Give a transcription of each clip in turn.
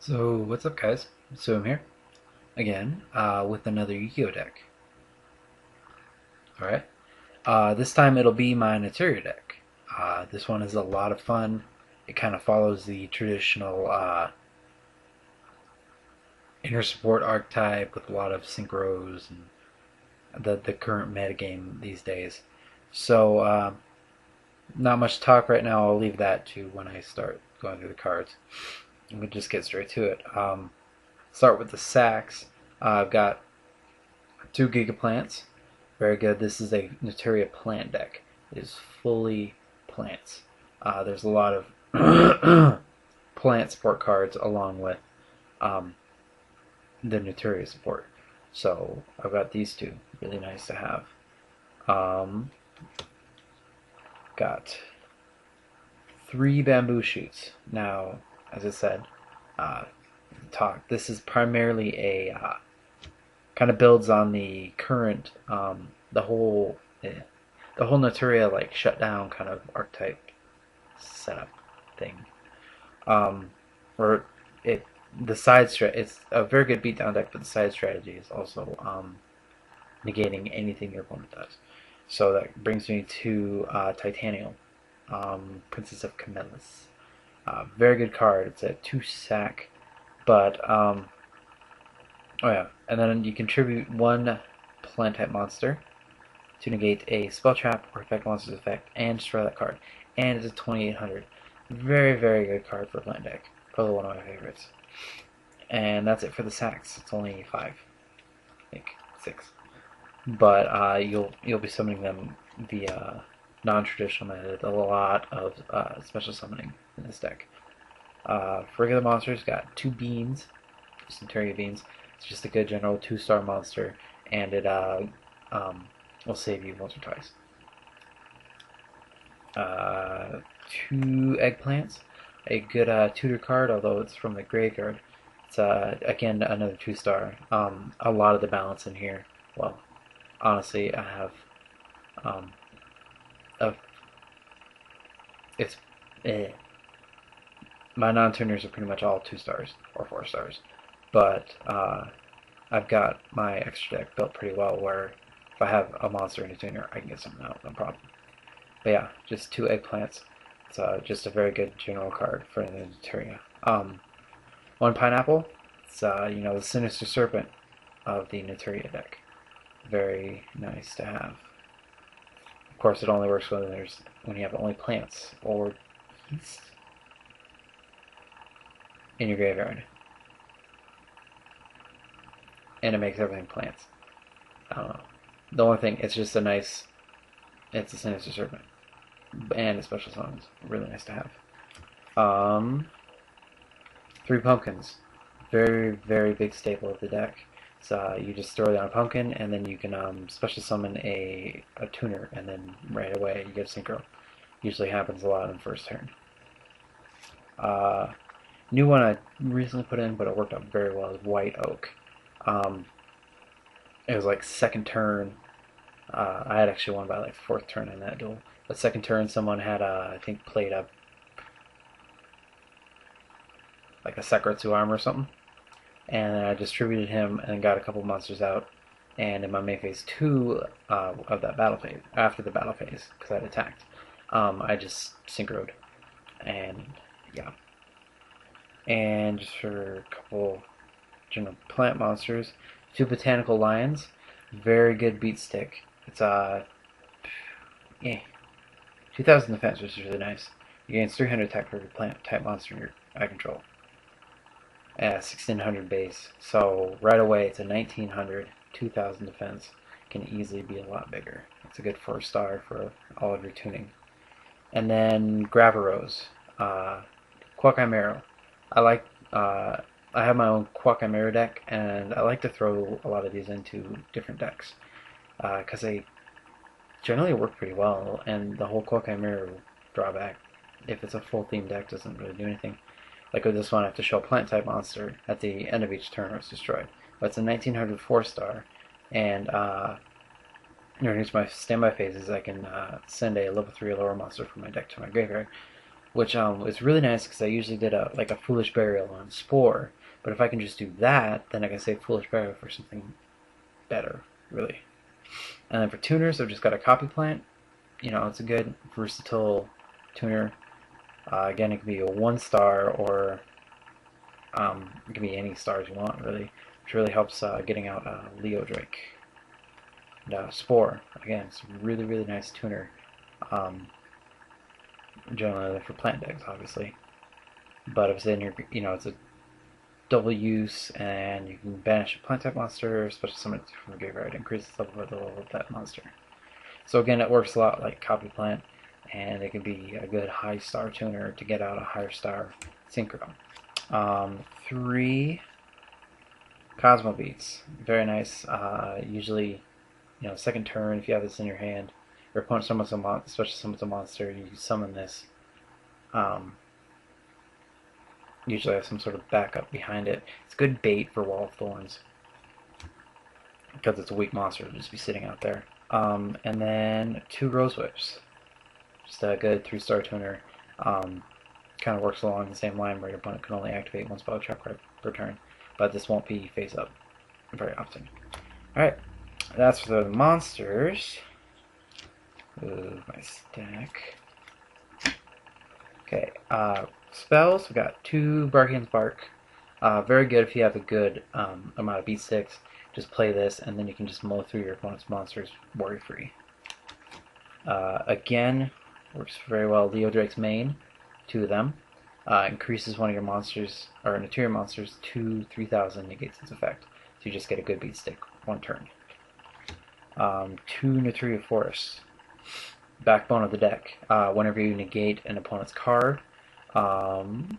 So what's up, guys? So I'm here again with another YGO deck. All right. This time it'll be my Naturia deck. This one is a lot of fun. It kind of follows the traditional inner support archetype with a lot of synchros and the current metagame these days. So not much talk right now. I'll leave that to when I start going through the cards. We'll just get straight to it. Start with the sacks. I've got 2 gigaplants. Very good. This is a Naturia plant deck. It is fully plants. There's a lot of plant support cards along with um, the Naturia support. So I've got these two. Really nice to have. Um, got 3 bamboo shoots. Now, as I said, this is primarily a kind of builds on the current the whole Naturia like shutdown kind of archetype setup thing. Or it the side strat it's a very good beatdown deck, but the side strategy is also negating anything your opponent does. So that brings me to Titanial, Princess of Camelus. Very good card. It's a 2 sack, but oh yeah, and then you contribute 1 plant type monster to negate a spell trap or affect monster's effect and destroy that card. And it's a 2800. Very, very good card for a plant deck. Probably one of my favorites. And that's it for the sacks. It's only 5. I think 6. But you'll be summoning them via non-traditional method. A lot of special summoning in this deck. For regular monsters, got 2 beans, Naturia beans. It's just a good general 2-star monster, and it will save you once or twice. 2 eggplants, a good tutor card, although it's from the graveyard. It's again another 2-star. A lot of the balance in here. Well, honestly, I have a, it's my non-tuners are pretty much all 2 stars or 4 stars, but I've got my extra deck built pretty well where if I have a monster and a tuner, I can get something out, no problem. But yeah, just 2 eggplants. It's just a very good general card for the Naturia. 1 pineapple. It's the Sinister Serpent of the Naturia deck. Very nice to have. Of course, it only works when you have only plants or yeast in your graveyard, and it makes everything plants. I don't know. The only thing, it's just it's a Sinister Serpent, and a special summons. Really nice to have. 3 pumpkins. Very, very big staple of the deck. So you just throw down a pumpkin, and then you can special summon a tuner, and then right away you get a synchro. Usually happens a lot on the first turn. New one I recently put in, but it worked out very well, is White Oak. It was like second turn. I had actually won by like 4th turn in that duel. But second turn, someone had I think played like a Sekretsu arm or something, and I distributed him and got a couple monsters out. And in my main phase 2 of that battle phase, after the battle phase, because I'd attacked, I just synchroed, and yeah. And just for a couple general plant monsters, 2 botanical lions. Very good beat stick. It's yeah, 2000 defense, which is really nice. You gain 300 attack for every plant type monster I control. 1600 base. So right away it's a 1900, 2000 defense. Can easily be a lot bigger. It's a good 4-star for all of your tuning. And then Gravarose, Quackimero. I have my own Quackimero deck, and I like to throw a lot of these into different decks because they generally work pretty well. And the whole Quackimero drawback, if it's a full theme deck, doesn't really do anything. Like with this one, I have to show a plant type monster at the end of each turn or it's destroyed. But it's a 1900 4-star, and during each of my standby phases, I can send a level 3 or lower monster from my deck to my graveyard. which is really nice because I usually did a Foolish Burial on Spore, but if I can just do that, then I can save Foolish Burial for something better, really. And then for tuners, I've just got a Copy Plant. You know, it's a good versatile tuner. Again, it can be a 1-star or it can be any stars you want, really, which really helps getting out Leo Drake. And Spore, again, it's a really, really nice tuner. Generally for plant decks, obviously. But if it's in your, you know, it's a double use, and you can banish a plant type monster, special summon it from the graveyard, increases the level of that monster. So again, it works a lot like Copy Plant, and it can be a good high star tuner to get out a higher star synchro. 3 Cosmo Beats, very nice. Usually, you know, second turn, if you have this in your hand, your opponent summons a monster, especially summons a monster, you summon this. Usually have some sort of backup behind it. It's good bait for Wall of Thorns because it's a weak monster to just be sitting out there. And then 2 Rose Whips, just a good 3-star tuner. Kind of works along the same line where your opponent can only activate 1 spell trap per turn, but this won't be face up very often. Alright, that's for the monsters. Move my stack. Okay, spells, we got 2 Barkian's Bark. Very good if you have a good amount of beat sticks. Just play this, and then you can just mow through your opponent's monsters worry-free. Again, works very well. Leo Drake's main, 2 of them. Increases one of your monsters, or Naturia monsters, to 3,000, negates its effect. So you just get a good beat stick 1 turn. 2 Naturia Forests. Backbone of the deck. Whenever you negate an opponent's card, you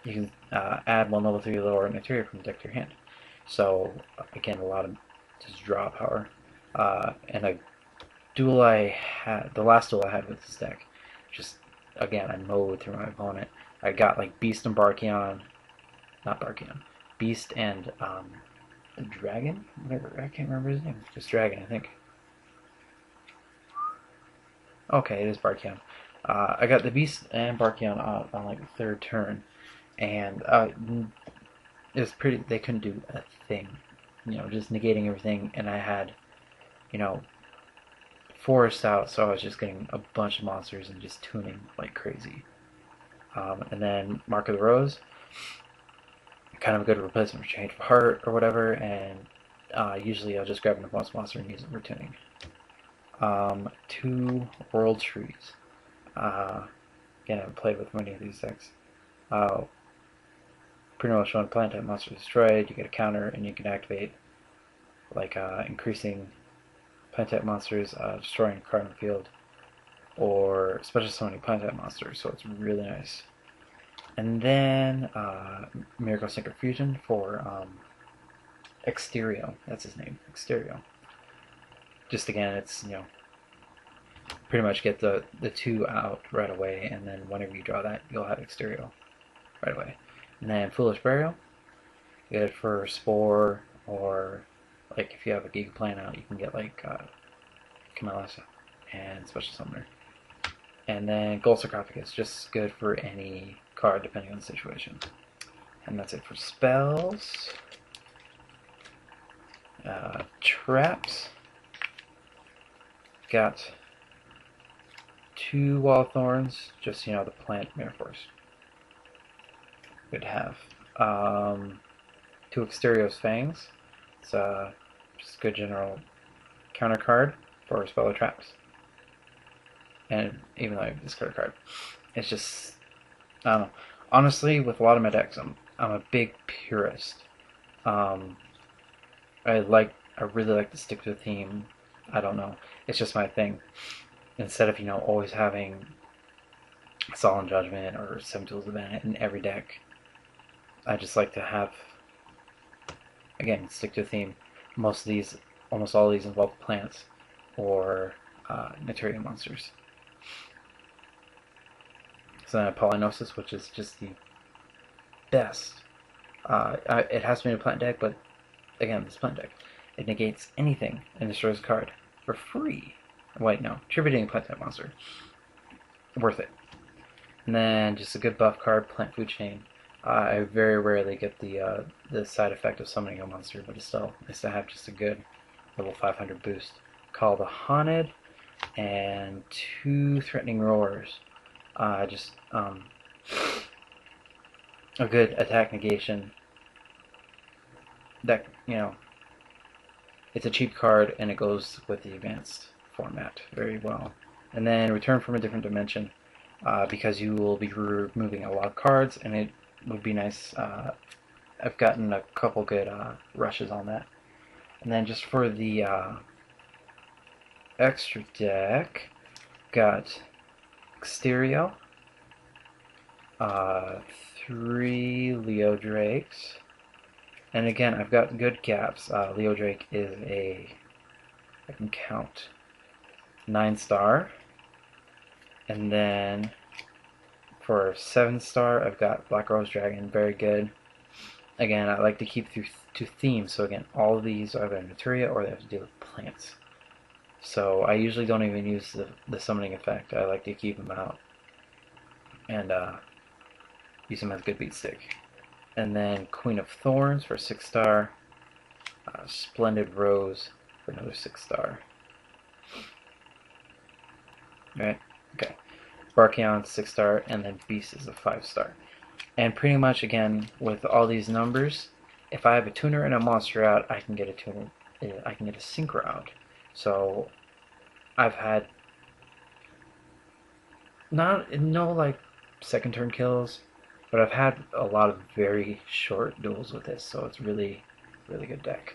can add 1 level 3 lower Naturia from the deck to your hand. So again, a lot of just draw power. And a duel I had, the last duel I had with this deck, just again I mowed through my opponent. I got like Beast and Barkion, not Barkion, Beast and Dragon, whatever, I can't remember his name. Just Dragon, I think. Okay, it is Barkion. I got the Beast and Barkion out on like the 3rd turn, and it was pretty. They couldn't do a thing, you know, just negating everything. And I had, you know, Forest out, so I was just getting a bunch of monsters and just tuning like crazy. And then Mark of the Rose, kind of a good replacement for Change of Heart or whatever. And usually I'll just grab an opponent's monster and use it for tuning. 2 World Trees. Again, I haven't played with many of these decks. Pretty much when a plant type monster is destroyed, you get a counter, and you can activate like increasing plant type monsters, destroying a card in the field, or special summoning plant type monsters. So it's really nice. And then Miracle Synchro Fusion for Exterio. That's his name, Exterio. Just again, it's, you know, pretty much get the 2 out right away, and then whenever you draw that, you'll have Exterio right away. And then Foolish Burial, good for Spore, or like if you have a Giga Plant out, you can get like Camellia and Special Summoner. And then Gold Sarcophagus, just good for any card depending on the situation. And that's it for spells. Traps. Got 2 Wall of Thorns, just, you know, the plant Mirror Force. Good to have. 2 Exterio's Fangs. It's just a good general counter card for spell or traps. And even though I discard a card, it's just, I don't know. Honestly, with a lot of my decks, I'm a big purist. I really like to stick to the theme. I don't know. It's just my thing. Instead of, you know, always having Solemn Judgment or 7 Tools of Bennett in every deck, I just like to have, again, stick to the theme. Almost all of these involve plants or Naturia monsters. So then Polynosis, which is just the best. It has to be a plant deck, but again, this plant deck, it negates anything and destroys a card for free. Wait, no, tributing a plant type monster. Worth it. And then just a good buff card, Plant Food Chain. I very rarely get the side effect of summoning a monster, but it's still nice to have just a good level 500 boost. Call the Haunted, and 2 Threatening Roars. Just a good attack negation. That, you know, it's a cheap card and it goes with the advanced format very well. And then Return from a Different Dimension, because you will be removing a lot of cards, and it would be nice. I've gotten a couple good rushes on that. And then just for the extra deck, got Exterio, 3 Leo Drakes, and again I've got good gaps. Leo Drake is I can count, 9-star, and then for 7-star I've got Black Rose Dragon, very good. Again, I like to keep to themes, so again all of these are either Naturia or they have to deal with plants. So I usually don't even use the summoning effect. I like to keep them out and use them as a good beat stick. And then Queen of Thorns for 6-star, Splendid Rose for another 6-star. Right? Okay. Barkion 6-star, and then Beast is a 5-star. And pretty much again with all these numbers, if I have a tuner and a monster out, I can get a tuner. I can get a synchro out. So I've had no like second turn kills, but I've had a lot of very short duels with this, so it's really good deck.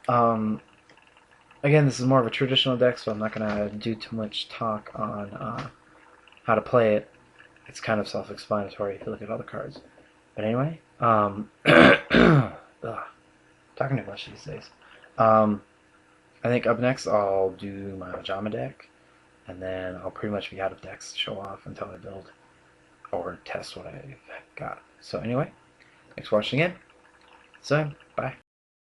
Again, this is more of a traditional deck, so I'm not gonna do too much talk on how to play it. It's kind of self-explanatory if you look at all the cards. But anyway, talking too much these days. I think up next I'll do my Pajama deck, and then I'll pretty much be out of decks to show off until I build or test what I've got. So anyway, thanks for watching again. So, bye.